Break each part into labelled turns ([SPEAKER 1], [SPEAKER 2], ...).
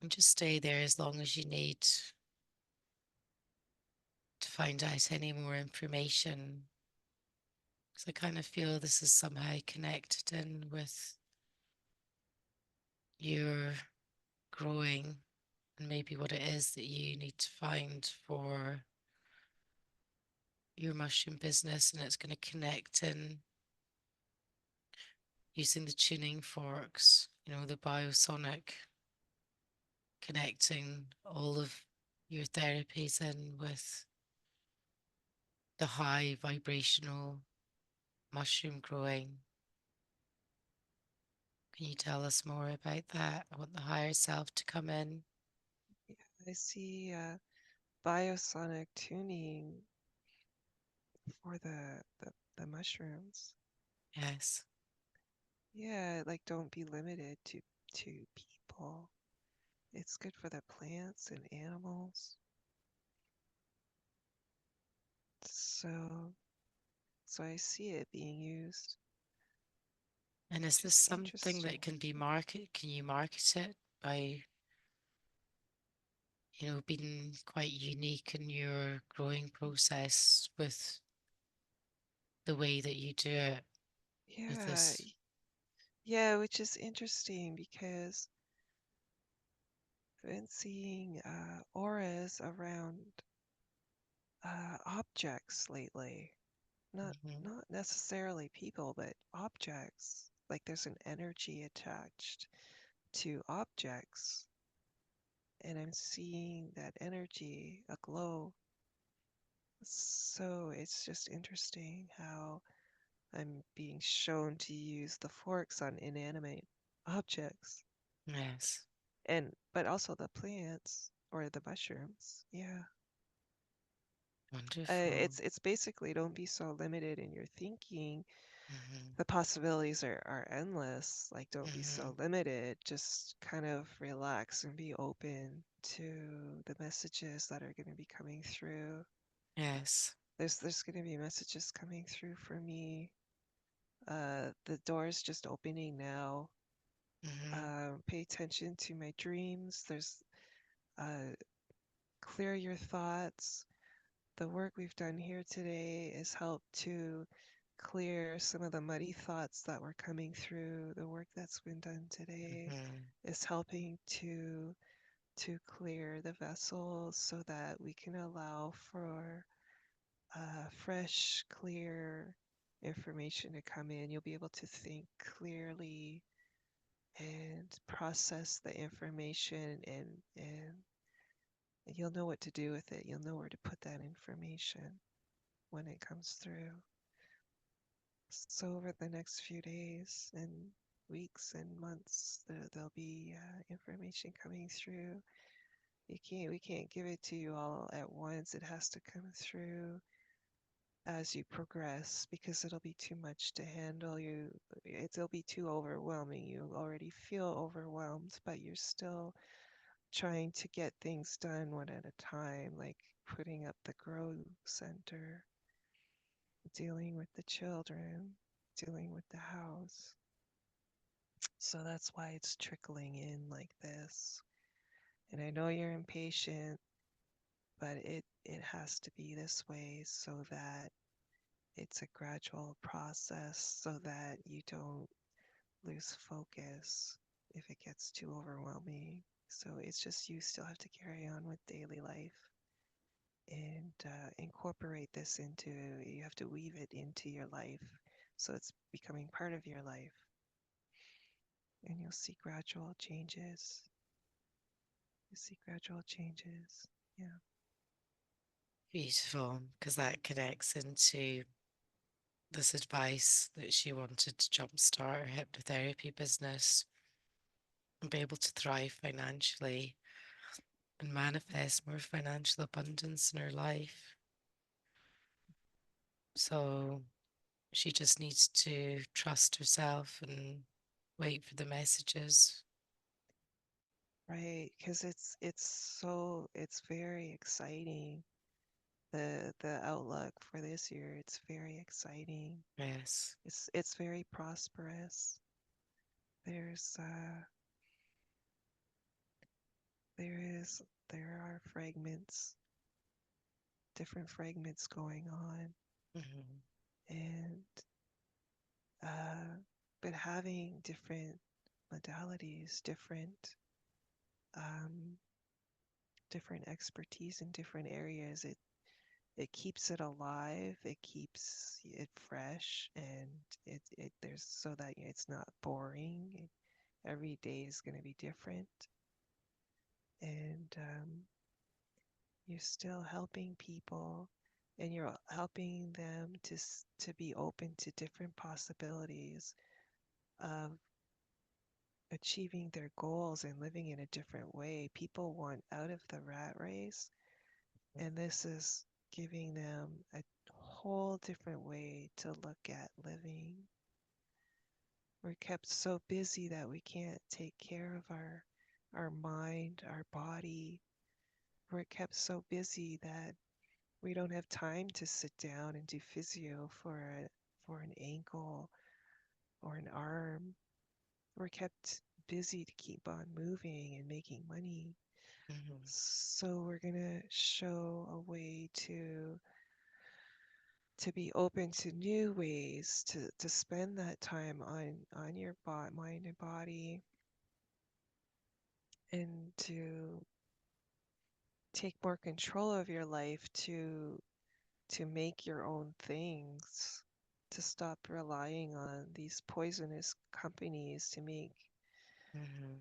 [SPEAKER 1] And just stay there as long as you need to find out any more information. Because I kind of feel this is somehow connected in with your growing and maybe what it is that you need to find for your mushroom business. And it's going to connect in using the tuning forks, the biosonic, connecting all of your therapies in with the high vibrational mushroom growing. Can you tell us more about that? I want the higher self to come in.
[SPEAKER 2] Yeah, I see biosonic tuning for the mushrooms.
[SPEAKER 1] Yes.
[SPEAKER 2] Yeah, like don't be limited to people. It's good for the plants and animals. So so I see it being used,
[SPEAKER 1] And is
[SPEAKER 2] which
[SPEAKER 1] this
[SPEAKER 2] is
[SPEAKER 1] something that
[SPEAKER 2] interesting.
[SPEAKER 1] can be marketed? Can you market it by, being quite unique in your growing process with the way that you do it with
[SPEAKER 2] Yeah,
[SPEAKER 1] this?
[SPEAKER 2] yeah, which is interesting because I've been seeing auras around objects lately. Not
[SPEAKER 1] Hmm.
[SPEAKER 2] not necessarily people, but objects. Like there's an energy attached to objects, and I'm seeing that energy, a glow. So it's just interesting how I'm being shown to use the forks on inanimate objects,
[SPEAKER 1] Yes.
[SPEAKER 2] and but also the plants or the mushrooms. Yeah.
[SPEAKER 1] Wonderful.
[SPEAKER 2] It's basically don't be so limited in your thinking.
[SPEAKER 1] Hmm.
[SPEAKER 2] The possibilities are endless. Like don't be
[SPEAKER 1] Hmm.
[SPEAKER 2] so limited. Just kind of relax and be open to the messages that are going to be coming through.
[SPEAKER 1] Yes.
[SPEAKER 2] There's going to be messages coming through for me. The door's just opening now.
[SPEAKER 1] Hmm.
[SPEAKER 2] Pay attention to my dreams. There's uh, clear your thoughts. The work we've done here today has helped to clear some of the muddy thoughts that were coming through. The work that's been done today
[SPEAKER 1] Hmm.
[SPEAKER 2] is helping to clear the vessels so that we can allow for fresh, clear information to come in. You'll be able to think clearly and process the information and you'll know what to do with it. You'll know where to put that information when it comes through. So over the next few days and weeks and months, there'll be information coming through. We can't give it to you all at once. It has to come through as you progress because it'll be too much to handle. It'll be too overwhelming. You already feel overwhelmed, but you're still trying to get things done one at a time, like putting up the grow center, dealing with the children, dealing with the house. So that's why it's trickling in like this. And I know you're impatient, but it has to be this way so that it's a gradual process so that you don't lose focus if it gets too overwhelming. So it's just you still have to carry on with daily life and incorporate this into, you have to weave it into your life. So it's becoming part of your life and you'll see gradual changes. You see gradual changes. Yeah.
[SPEAKER 1] Beautiful, because that connects into this advice that she wanted to jumpstart her hypnotherapy business and be able to thrive financially and manifest more financial abundance in her life. So she just needs to trust herself and wait for the messages.
[SPEAKER 2] Right, because it's very exciting. The outlook for this year, it's very exciting.
[SPEAKER 1] Yes.
[SPEAKER 2] It's very prosperous. There's because there are fragments, different fragments going on,
[SPEAKER 1] Mm-hmm.
[SPEAKER 2] and uh, but having different modalities, um, different expertise in different areas, it keeps it alive, it keeps it fresh, and it there's so that it's not boring. Every day is going to be different, and you're still helping people, and you're helping them to be open to different possibilities of achieving their goals and living in a different way. People want out of the rat race, and this is giving them a whole different way to look at living. We're kept so busy that we can't take care of our mind, our body. We're kept so busy that we don't have time to sit down and do physio for an ankle or an arm. We're kept busy to keep on moving and making money.
[SPEAKER 1] Mm-hmm.
[SPEAKER 2] So we're gonna show a way to be open to new ways to spend that time on your mind and body, and to take more control of your life, to make your own things, to stop relying on these poisonous companies to make
[SPEAKER 1] Mm-hmm.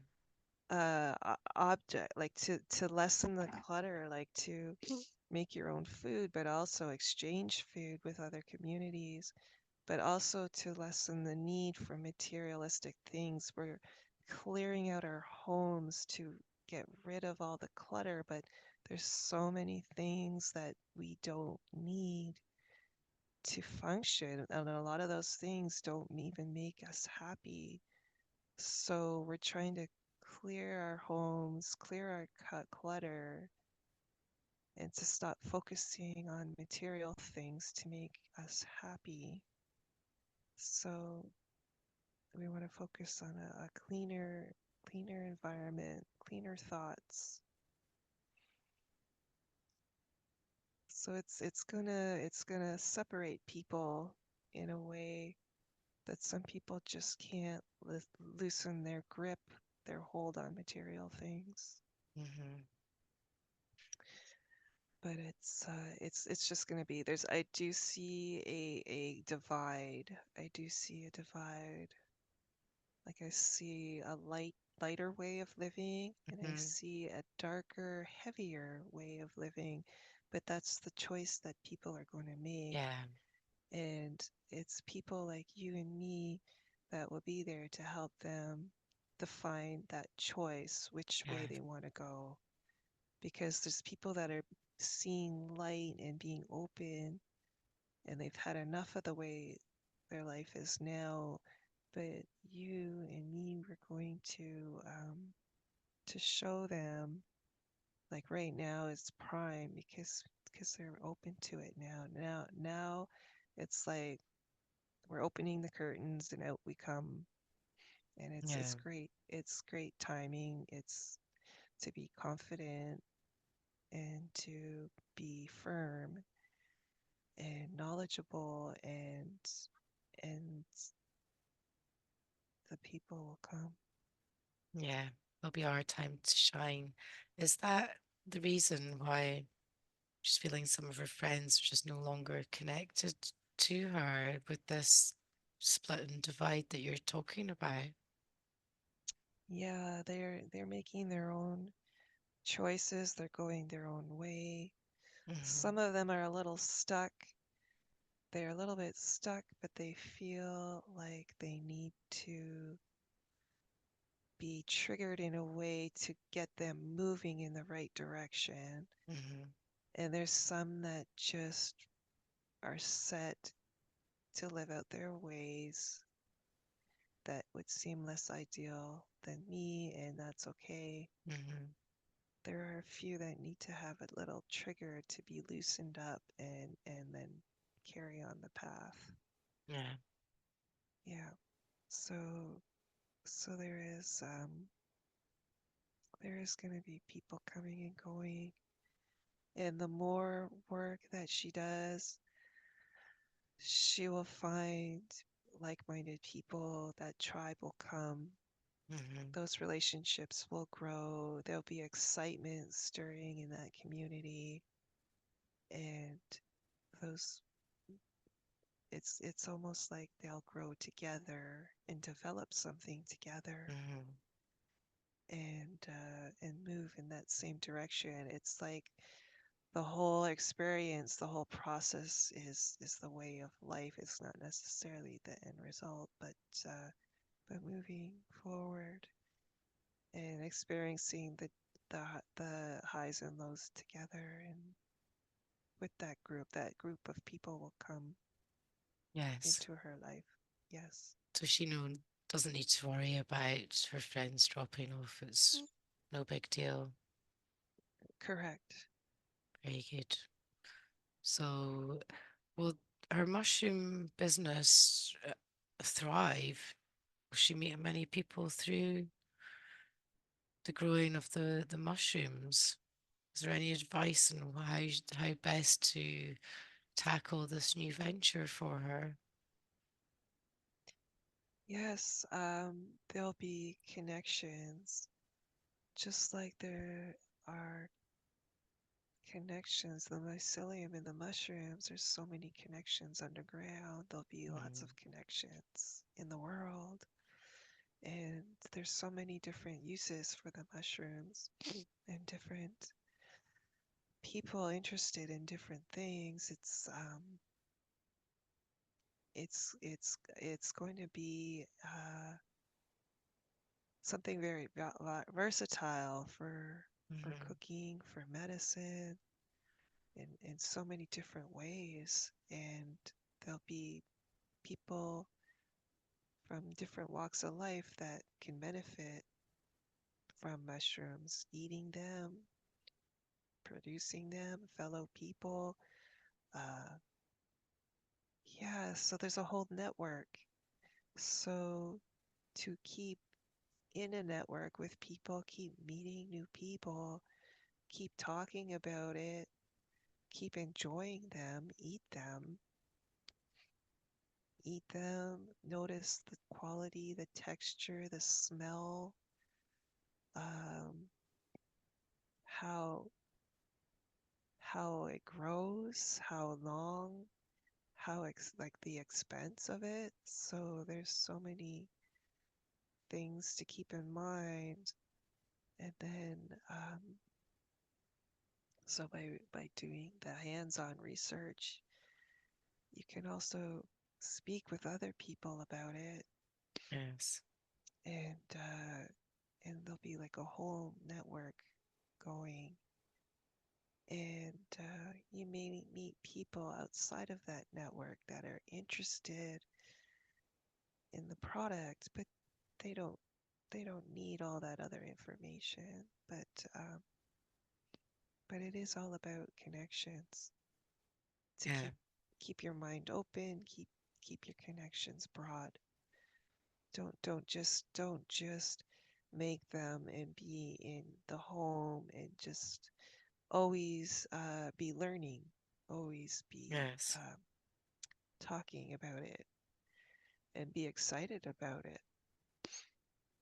[SPEAKER 2] object, like to lessen the clutter, like to make your own food, but also exchange food with other communities, but also to lessen the need for materialistic things. We're clearing out our homes to get rid of all the clutter, but there's so many things that we don't need to function, and a lot of those things don't even make us happy. So we're trying to clear our homes, clear our clutter, and to stop focusing on material things to make us happy. So we want to focus on a cleaner environment, cleaner thoughts. So it's gonna separate people in a way that some people just can't loosen their grip, their hold on material things.
[SPEAKER 1] Mm-hmm.
[SPEAKER 2] But it's just gonna be, there's, I do see a divide. I do see a divide. Like I see a lighter way of living, and I
[SPEAKER 1] Mm-hmm.
[SPEAKER 2] see a darker, heavier way of living. But that's the choice that people are going to make.
[SPEAKER 1] Yeah.
[SPEAKER 2] And it's people like you and me that will be there to help them define that choice, which way
[SPEAKER 1] Yeah.
[SPEAKER 2] they want to go. Because there's people that are seeing light and being open, and they've had enough of the way their life is now. But you and me, we're going to show them, like right now it's prime, because they're open to it now. Now it's like we're opening the curtains and out we come, and it's
[SPEAKER 1] Yeah.
[SPEAKER 2] great. It's great timing. It's to be confident and to be firm and knowledgeable, and the people will come.
[SPEAKER 1] Yeah. It'll be our time to shine. Is that the reason why she's feeling some of her friends are just no longer connected to her with this split and divide that you're talking about?
[SPEAKER 2] Yeah, they're making their own choices. They're going their own way.
[SPEAKER 1] Mm-hmm.
[SPEAKER 2] Some of them are a little stuck. They're a little bit stuck, but they feel like they need to be triggered in a way to get them moving in the right direction.
[SPEAKER 1] Mm-hmm.
[SPEAKER 2] And there's some that just are set to live out their ways that would seem less ideal than me, and that's okay.
[SPEAKER 1] Mm-hmm.
[SPEAKER 2] There are a few that need to have a little trigger to be loosened up, and then carry on the path.
[SPEAKER 1] Yeah.
[SPEAKER 2] Yeah. So so there is There is going to be people coming and going. And the more work that she does, she will find like minded people. That tribe will come.
[SPEAKER 1] Hmm.
[SPEAKER 2] Those relationships will grow. There'll be excitement stirring in that community. And those it's almost like they'll grow together and develop something together
[SPEAKER 1] Hmm.
[SPEAKER 2] and move in that same direction. It's like the whole experience, the whole process is the way of life. It's not necessarily the end result, but moving forward and experiencing the the highs and lows together, and with that group of people will come
[SPEAKER 1] Yes.
[SPEAKER 2] into her life. Yes.
[SPEAKER 1] So she doesn't need to worry about her friends dropping off. It's
[SPEAKER 2] Mm,
[SPEAKER 1] no big deal.
[SPEAKER 2] correct.
[SPEAKER 1] Very good. So, will her mushroom business thrive? Will she meet many people through the growing of the mushrooms? Is there any advice on how best to tackle this new venture for her?
[SPEAKER 2] Yes, there'll be connections, just like there are connections, the mycelium and the mushrooms. There's so many connections underground. There'll be lots
[SPEAKER 1] Mm,
[SPEAKER 2] of connections in the world. And there's so many different uses for the mushrooms and different people interested in different things. It's going to be something very versatile for
[SPEAKER 1] mhm.
[SPEAKER 2] cooking, for medicine, in so many different ways. And there'll be people from different walks of life that can benefit from mushrooms, eating them, producing them, fellow people. Uh, yeah, so there's a whole network. So to keep in a network with people, keep meeting new people, keep talking about it, keep enjoying them, eat them, notice the quality, the texture, the smell, um, how it grows, how long, like the expense of it. So there's so many things to keep in mind. And then, so by doing the hands-on research, you can also speak with other people about it,
[SPEAKER 1] Yes,
[SPEAKER 2] and there'll be like a whole network going. And you may meet people outside of that network that are interested in the product, but they don't they don't need all that other information. But it is all about connections to
[SPEAKER 1] yeah,
[SPEAKER 2] keep your mind open, keep your connections broad. Don't just make them and be in the home and just always be learning, always be
[SPEAKER 1] yes,
[SPEAKER 2] talking about it and be excited about it.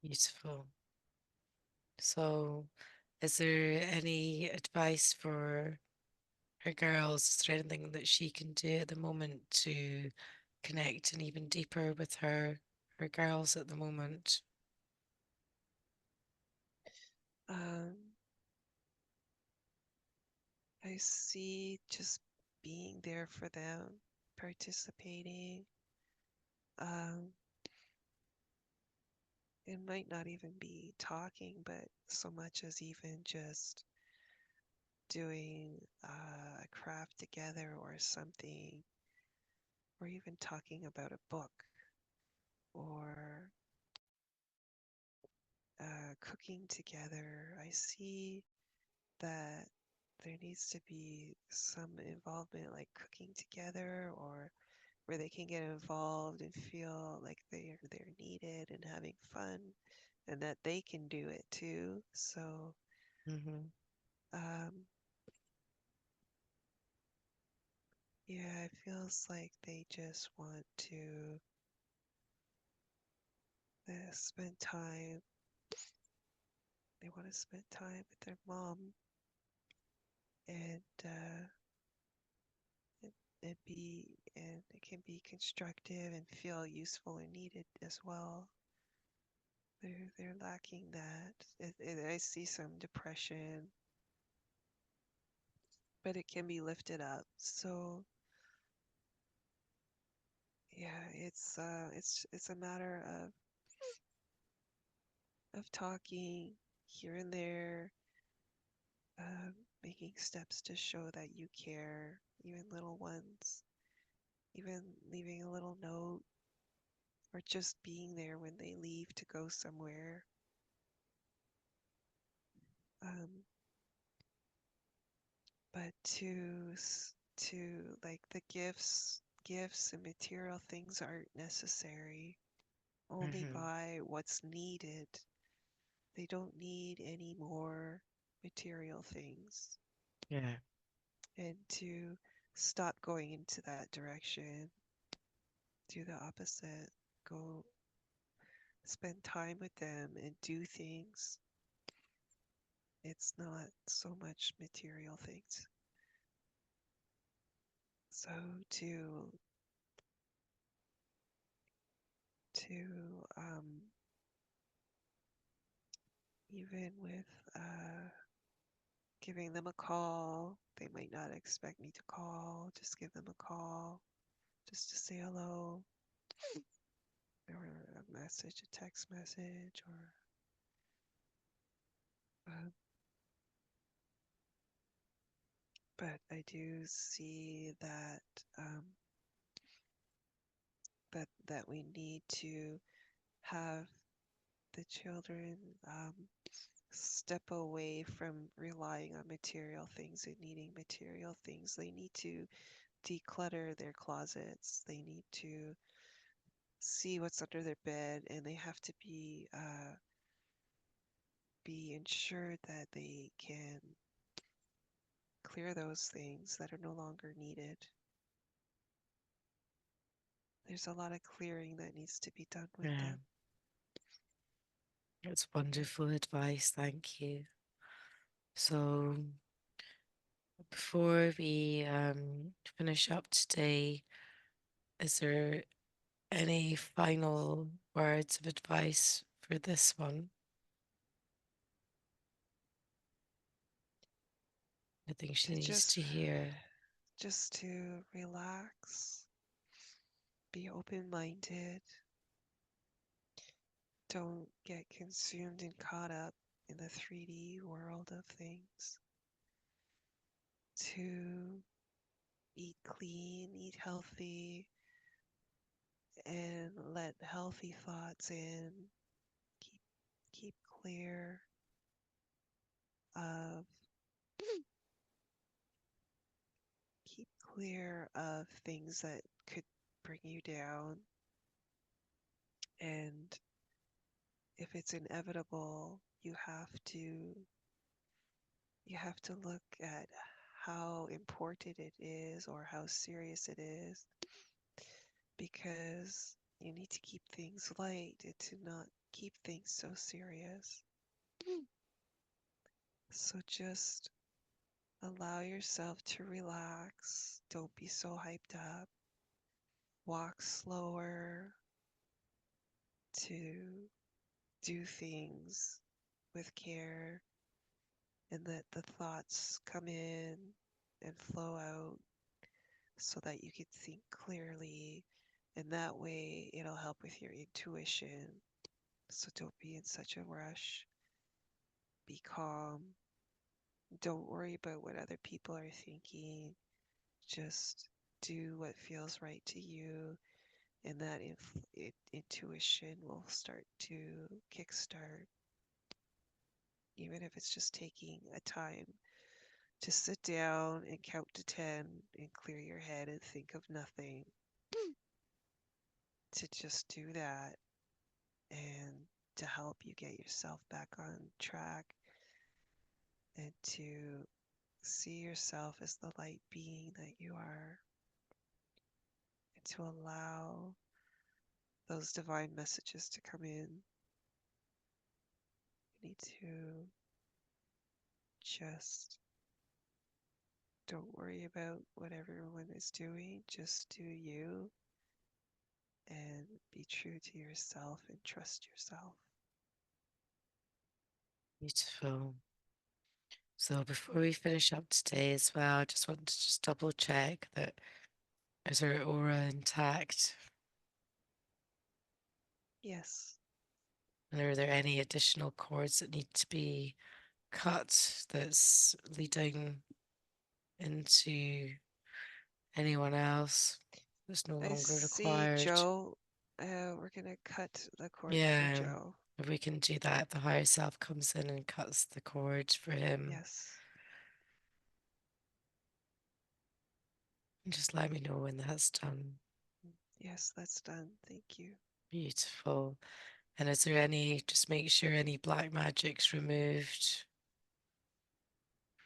[SPEAKER 1] beautiful. So, is there any advice for her girls? Is there anything that she can do at the moment to connect and even deeper with her girls at the moment?
[SPEAKER 2] Um, I see just being there for them, participating. Um, it might not even be talking, but so much as even just doing a craft together or something, or even talking about a book or cooking together. I see that there needs to be some involvement, like cooking together, or where they can get involved and feel like they're needed and having fun and that they can do it too. So,
[SPEAKER 1] Mhm.
[SPEAKER 2] um, yeah, it feels like they just want to spend time. They want to spend time with their mom and and, and be and it can be constructive and feel useful and needed as well. They're lacking that. I see some depression, but it can be lifted up. So yeah, it's a matter of talking here and there, um, making steps to show that you care, even little ones, even leaving a little note or just being there when they leave to go somewhere. Um, but to like the gifts and material things aren't necessary. Only
[SPEAKER 1] Mhm.
[SPEAKER 2] buy what's needed. They don't need any more material things.
[SPEAKER 1] Yeah.
[SPEAKER 2] And to stop going into that direction, do the opposite. Go spend time with them and do things. It's not so much material things. So to even with giving them a call, they might not expect me to call. Just give them a call, just to say hello, or a message, a text message, or um, but I do see that that we need to have the children um, step away from relying on material things and needing material things. They need to declutter their closets. They need to see what's under their bed, and they have to be ensured that they can clear those things that are no longer needed. There's a lot of clearing that needs to be done with
[SPEAKER 1] Yeah.
[SPEAKER 2] them.
[SPEAKER 1] That's wonderful advice. Thank you. So before we finish up today, is there any final words of advice for this one? I think she
[SPEAKER 2] To
[SPEAKER 1] needs to hear.
[SPEAKER 2] just to relax, be open-minded, don't get consumed and caught up in the 3D world of things, to eat clean, eat healthy, and let healthy thoughts in. Keep keep clear of keep clear of things that could bring you down. And if it's inevitable, you have to look at how important it is or how serious it is, because you need to keep things light and to not keep things so serious. So just allow yourself to relax. Don't be so hyped up. Walk slower, to do things with care, and let the thoughts come in and flow out so that you can think clearly. And that way it'll help with your intuition. So don't be in such a rush. Be calm. Don't worry about what other people are thinking. Just do what feels right to you, and that intuition will start to kickstart, even if it's just taking a time to sit down and count to 10 and clear your head and think of nothing, to just do that and to help you get yourself back on track and to see yourself as the light being that you are, and to allow those divine messages to come in. You need to just don't worry about what everyone is doing, just do you and be true to yourself and trust yourself.
[SPEAKER 1] Beautiful. So before we finish up today as well, I just want to just double check that is our aura intact?
[SPEAKER 2] Yes,
[SPEAKER 1] And are there any additional cords that need to be cut that's leading into anyone else that's no
[SPEAKER 2] I
[SPEAKER 1] longer
[SPEAKER 2] see
[SPEAKER 1] required?
[SPEAKER 2] Joe. We're gonna cut the cord for
[SPEAKER 1] Yeah,
[SPEAKER 2] Joe.
[SPEAKER 1] if we can do that, the higher self comes in and cuts the cord for him.
[SPEAKER 2] Yes,
[SPEAKER 1] And just let me know when that's done.
[SPEAKER 2] yes, that's done. Thank you.
[SPEAKER 1] Beautiful. And is there any, just make sure any black magic's removed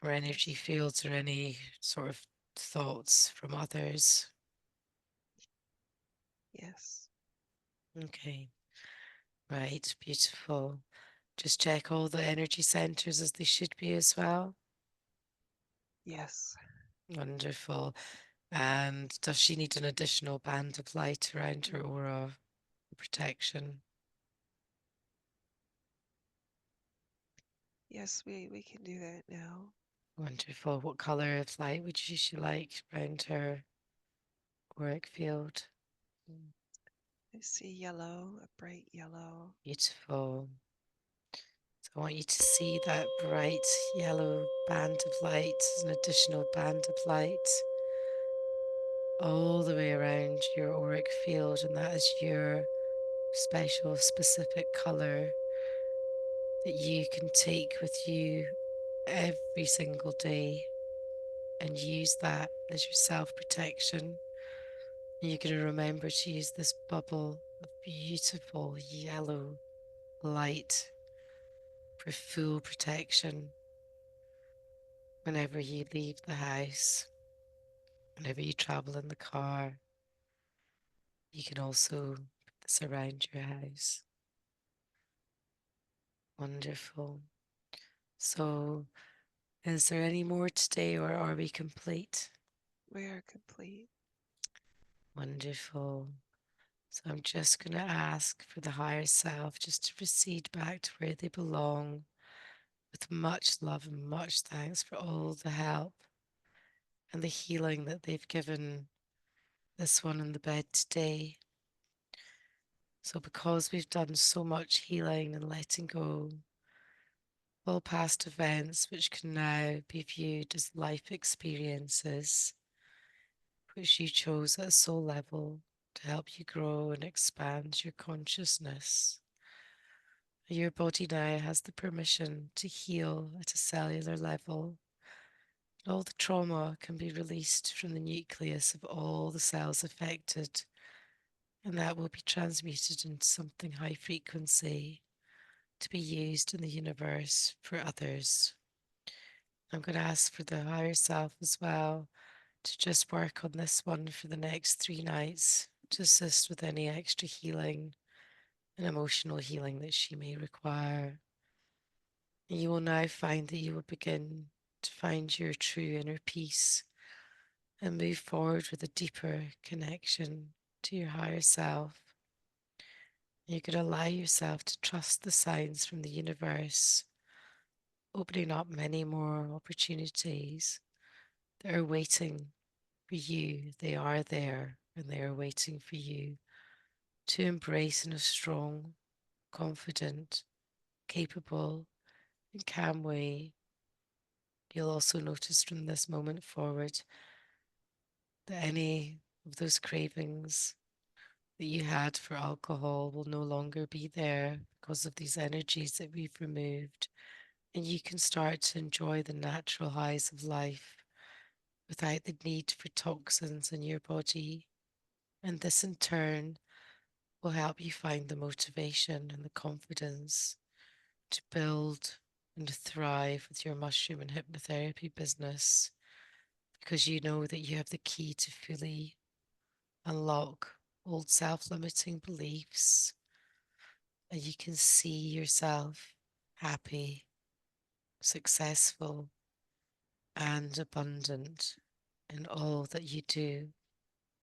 [SPEAKER 1] or energy
[SPEAKER 2] Yes,
[SPEAKER 1] fields or any sort of thoughts from others?
[SPEAKER 2] yes,
[SPEAKER 1] Okay, right, beautiful. Just check all the energy centers as they should be as well.
[SPEAKER 2] yes.
[SPEAKER 1] Wonderful. And does she need an additional band of light around her
[SPEAKER 2] Mm,
[SPEAKER 1] aura for protection?
[SPEAKER 2] yes, we can do that now.
[SPEAKER 1] Wonderful. What color of light would she like around her auric field?
[SPEAKER 2] Mm. I see yellow, a bright yellow.
[SPEAKER 1] Beautiful. So I want you to see that bright yellow band of light as an additional band of light all the way around your auric field, and that is your special, specific color that you can take with you every single day and use that as your self protection. You're going to remember to use this bubble of beautiful yellow light for full protection whenever you leave the house, whenever you travel in the car. You can also put this around your house. Wonderful. So, is there any more today or are we complete?
[SPEAKER 2] We are complete.
[SPEAKER 1] Wonderful. So, I'm just going to ask for the higher self just to proceed back to where they belong with much love and much thanks for all the help and the healing that they've given this one in the bed today. So, because we've done so much healing and letting go, all past events which can now be viewed as life experiences, which you chose at a soul level to help you grow and expand your consciousness. Your body now has the permission to heal at a cellular level. All the trauma can be released from the nucleus of all the cells affected, and that will be transmuted into something high frequency to be used in the universe for others. I'm going to ask for the higher self as well to just work on this one for the next 3 nights to assist with any extra healing and emotional healing that she may require. And you will now find that you will begin to find your true inner peace and move forward with a deeper connection to your higher self. You could allow yourself to trust the signs from the universe, opening up many more opportunities that are waiting for you. They are there and they are waiting for you to embrace in a strong, confident, capable, and calm way. You'll also notice from this moment forward that any of those cravings that you had for alcohol will no longer be there because of these energies that we've removed. And you can start to enjoy the natural highs of life without the need for toxins in your body. And this in turn will help you find the motivation and the confidence to build and thrive with your mushroom and hypnotherapy business because you know that you have the key to fully unlock old self limiting beliefs and you can see yourself happy, successful, and abundant in all that you do.